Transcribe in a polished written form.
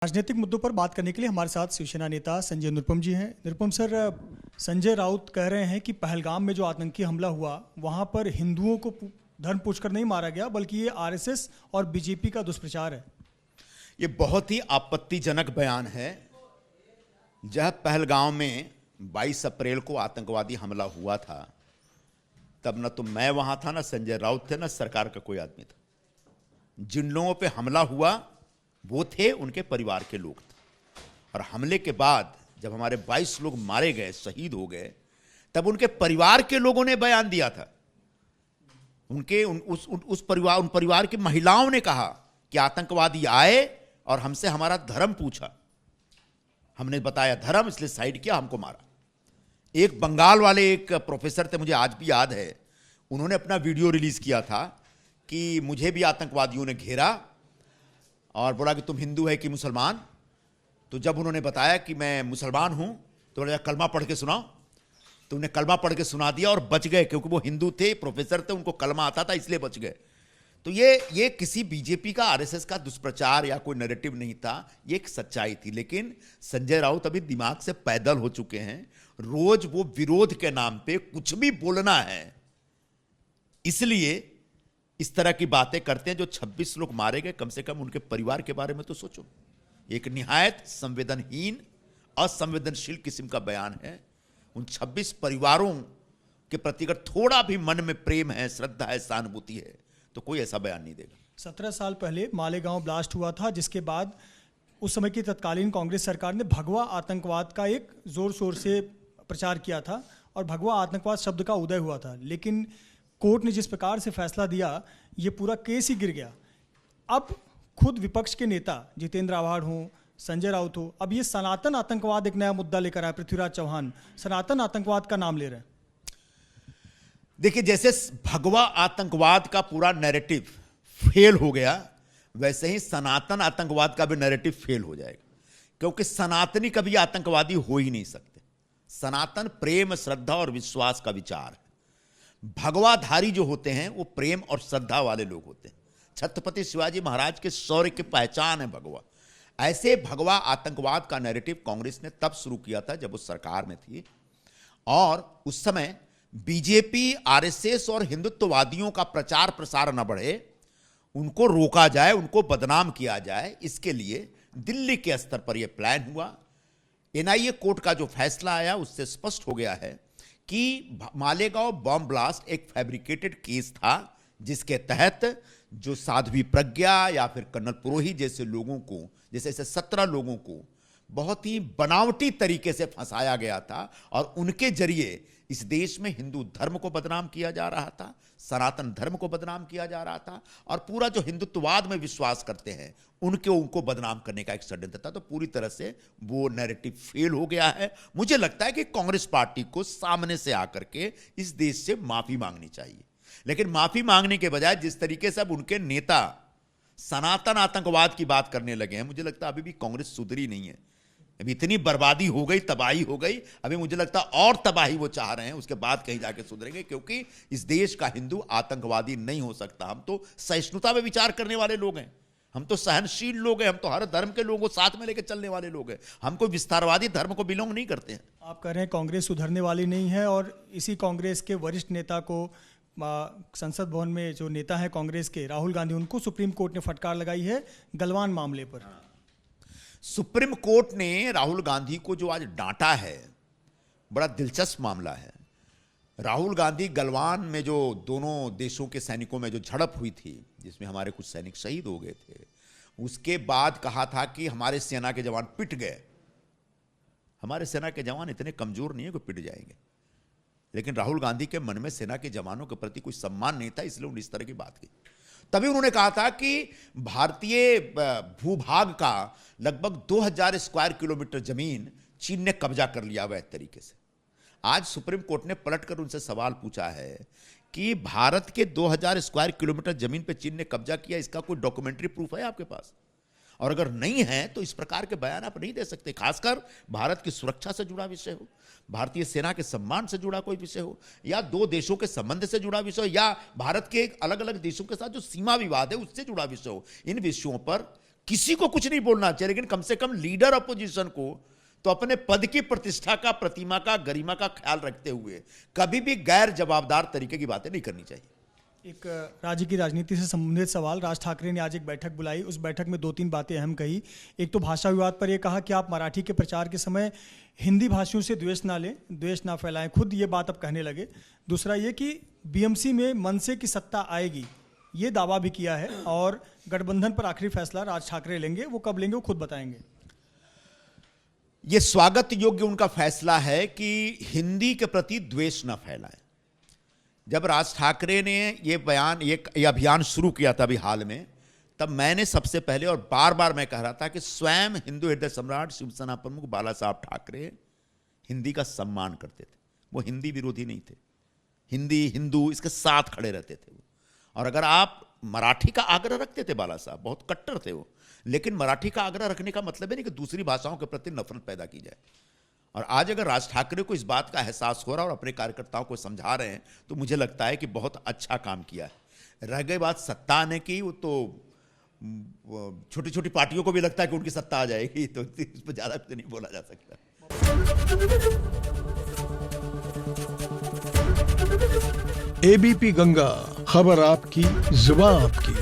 राजनीतिक मुद्दों पर बात करने के लिए हमारे साथ शिवसेना नेता संजय निरुपम जी हैं। निरुपम सर, संजय राउत कह रहे हैं कि पहलगाम में जो आतंकी हमला हुआ वहां पर हिंदुओं को धर्म पूछकर नहीं मारा गया, बल्कि ये आरएसएस और बीजेपी का दुष्प्रचार है। ये बहुत ही आपत्तिजनक बयान है। जब पहलगाम में 22 अप्रैल को आतंकवादी हमला हुआ था, तब न तो मैं वहां था, न संजय राउत थे, न सरकार का कोई आदमी था। जिन लोगों पे हमला हुआ वो थे उनके परिवार के लोग थे। और हमले के बाद जब हमारे 22 लोग मारे गए, शहीद हो गए, तब उनके परिवार के लोगों ने बयान दिया था। उस परिवार की महिलाओं ने कहा कि आतंकवादी आए और हमसे हमारा धर्म पूछा, हमने बताया धर्म, इसलिए साइड किया, हमको मारा। एक बंगाल वाले एक प्रोफेसर थे, मुझे आज भी याद है, उन्होंने अपना वीडियो रिलीज किया था कि मुझे भी आतंकवादियों ने घेरा और बोला कि तुम हिंदू है कि मुसलमान। तो जब उन्होंने बताया कि मैं मुसलमान हूं तो बोला कलमा पढ़ के सुनाओ। तो उन्हें कलमा पढ़ के सुना दिया और बच गए, क्योंकि वो हिंदू थे, प्रोफेसर थे, उनको कलमा आता था, इसलिए बच गए। तो ये किसी बीजेपी का, आरएसएस का दुष्प्रचार या कोई नैरेटिव नहीं था, ये एक सच्चाई थी। लेकिन संजय राउत अभी दिमाग से पैदल हो चुके हैं। रोज वो विरोध के नाम पे कुछ भी बोलना है, इसलिए इस तरह की बातें करते हैं। जो 26 लोग मारे गए, कम से कम उनके परिवार के बारे में तो सोचो। एक निहायत संवेदनहीन, असंवेदनशील किस्म का बयान है। उन 26 परिवारों के प्रति अगर थोड़ा भी मन में प्रेम है, श्रद्धा है, सहानुभूति है, तो कोई ऐसा बयान नहीं देगा। 17 साल पहले मालेगांव ब्लास्ट हुआ था, जिसके बाद उस समय की तत्कालीन कांग्रेस सरकार ने भगवा आतंकवाद का एक जोर शोर से प्रचार किया था और भगवा आतंकवाद शब्द का उदय हुआ था। लेकिन कोर्ट ने जिस प्रकार से फैसला दिया, ये पूरा केस ही गिर गया। अब खुद विपक्ष के नेता जितेंद्र आव्हाड हो, संजय राउत हो, अब ये सनातन आतंकवाद एक नया मुद्दा लेकर आए। पृथ्वीराज चौहान सनातन आतंकवाद का नाम ले रहे हैं। देखिए, जैसे भगवा आतंकवाद का पूरा नैरेटिव फेल हो गया, वैसे ही सनातन आतंकवाद का भी नैरेटिव फेल हो जाएगा। क्योंकि सनातनी कभी आतंकवादी हो ही नहीं सकते। सनातन प्रेम, श्रद्धा और विश्वास का विचार है। भगवाधारी जो होते हैं वो प्रेम और श्रद्धा वाले लोग होते हैं। छत्रपति शिवाजी महाराज के शौर्य की पहचान है भगवा। ऐसे भगवा आतंकवाद का नैरेटिव कांग्रेस ने तब शुरू किया था जब वो सरकार में थी, और उस समय बीजेपी, आरएसएस और हिंदुत्ववादियों का प्रचार प्रसार न बढ़े, उनको रोका जाए, उनको बदनाम किया जाए, इसके लिए दिल्ली के स्तर पर यह प्लान हुआ। एनआईए कोर्ट का जो फैसला आया उससे स्पष्ट हो गया है कि मालेगांव बम ब्लास्ट एक फैब्रिकेटेड केस था, जिसके तहत जो साध्वी प्रज्ञा या फिर कर्नल पुरोहित जैसे लोगों को, जैसे 17 लोगों को बहुत ही बनावटी तरीके से फंसाया गया था और उनके जरिए इस देश में हिंदू धर्म को बदनाम किया जा रहा था, सनातन धर्म को बदनाम किया जा रहा था, और पूरा जो हिंदुत्ववाद में विश्वास करते हैं उनको बदनाम करने का एक षड्यंत्र था। तो पूरी तरह से वो नैरेटिव फेल हो गया है। मुझे लगता है कि कांग्रेस पार्टी को सामने से आकर के इस देश से माफी मांगनी चाहिए। लेकिन माफी मांगने के बजाय जिस तरीके से अब उनके नेता सनातन आतंकवाद की बात करने लगे हैं, मुझे लगता है अभी भी कांग्रेस सुधरी नहीं है। अभी इतनी बर्बादी हो गई, तबाही हो गई, अभी मुझे लगता है और तबाही वो चाह रहे हैं, उसके बाद कहीं जाके सुधरेंगे। क्योंकि इस देश का हिंदू आतंकवादी नहीं हो सकता। हम तो सहिष्णुता में विचार करने वाले लोग हैं, हम तो सहनशील लोग हैं, हम तो हर धर्म के लोगों को साथ में लेकर चलने वाले लोग हैं। हम कोई विस्तारवादी धर्म को बिलोंग नहीं करते हैं। आप कह रहे हैं कांग्रेस सुधरने वाली नहीं है, और इसी कांग्रेस के वरिष्ठ नेता को संसद भवन में जो नेता है कांग्रेस के राहुल गांधी, उनको सुप्रीम कोर्ट ने फटकार लगाई है गलवान मामले पर। सुप्रीम कोर्ट ने राहुल गांधी को जो आज डांटा है, बड़ा दिलचस्प मामला है। राहुल गांधी गलवान में जो दोनों देशों के सैनिकों में जो झड़प हुई थी, जिसमें हमारे कुछ सैनिक शहीद हो गए थे, उसके बाद कहा था कि हमारे सेना के जवान पिट गए। हमारे सेना के जवान इतने कमजोर नहीं है कि पिट जाएंगे। लेकिन राहुल गांधी के मन में सेना के जवानों के प्रति कोई सम्मान नहीं था, इसलिए उन्होंने इस तरह की बात की। तभी उन्होंने कहा था कि भारतीय भूभाग का लगभग 2000 स्क्वायर किलोमीटर जमीन चीन ने कब्जा कर लिया अवैध तरीके से। आज सुप्रीम कोर्ट ने पलटकर उनसे सवाल पूछा है कि भारत के 2000 स्क्वायर किलोमीटर जमीन पे चीन ने कब्जा किया, इसका कोई डॉक्यूमेंट्री प्रूफ है आपके पास? और अगर नहीं है तो इस प्रकार के बयान आप नहीं दे सकते, खासकर भारत की सुरक्षा से जुड़ा विषय हो, भारतीय सेना के सम्मान से जुड़ा कोई विषय हो, या दो देशों के संबंध से जुड़ा विषय हो, या भारत के अलग अलग देशों के साथ जो सीमा विवाद है उससे जुड़ा विषय हो। इन विषयों पर किसी को कुछ नहीं बोलना चाहिए, लेकिन कम से कम लीडर अपोजिशन को तो अपने पद की प्रतिष्ठा का, प्रतिमा का, गरिमा का ख्याल रखते हुए कभी भी गैर जवाबदार तरीके की बातें नहीं करनी चाहिए। एक राज्य की राजनीति से संबंधित सवाल। राज ठाकरे ने आज एक बैठक बुलाई, उस बैठक में 2-3 बातें अहम कही। एक तो भाषा विवाद पर यह कहा कि आप मराठी के प्रचार के समय हिंदी भाषियों से द्वेष ना लें, द्वेष ना फैलाएं, खुद ये बात अब कहने लगे। दूसरा ये कि बीएमसी में मनसे की सत्ता आएगी, ये दावा भी किया है, और गठबंधन पर आखिरी फैसला राज ठाकरे लेंगे, वो कब लेंगे वो खुद बताएंगे। यह स्वागत योग्य उनका फैसला है कि हिंदी के प्रति द्वेष न फैलाएं। जब राज ठाकरे ने ये अभियान शुरू किया था अभी हाल में, तब मैंने सबसे पहले और बार बार मैं कह रहा था कि स्वयं हिंदू हृदय सम्राट शिवसेना प्रमुख बाला साहब ठाकरे हिंदी का सम्मान करते थे। वो हिंदी विरोधी नहीं थे, हिंदी हिंदू इसके साथ खड़े रहते थे वो। और अगर आप मराठी का आग्रह रखते थे, बाला साहब बहुत कट्टर थे वो, लेकिन मराठी का आग्रह रखने का मतलब है नहीं कि दूसरी भाषाओं के प्रति नफरत पैदा की जाए। और आज अगर राज ठाकरे को इस बात का एहसास हो रहा है और अपने कार्यकर्ताओं को समझा रहे हैं, तो मुझे लगता है कि बहुत अच्छा काम किया है। रह गई बात सत्ता आने की, वो तो छोटी छोटी पार्टियों को भी लगता है कि उनकी सत्ता आ जाएगी, तो इस पर ज्यादा कुछ नहीं बोला जा सकता। एबीपी गंगा, खबर आपकी, जुबान आपकी।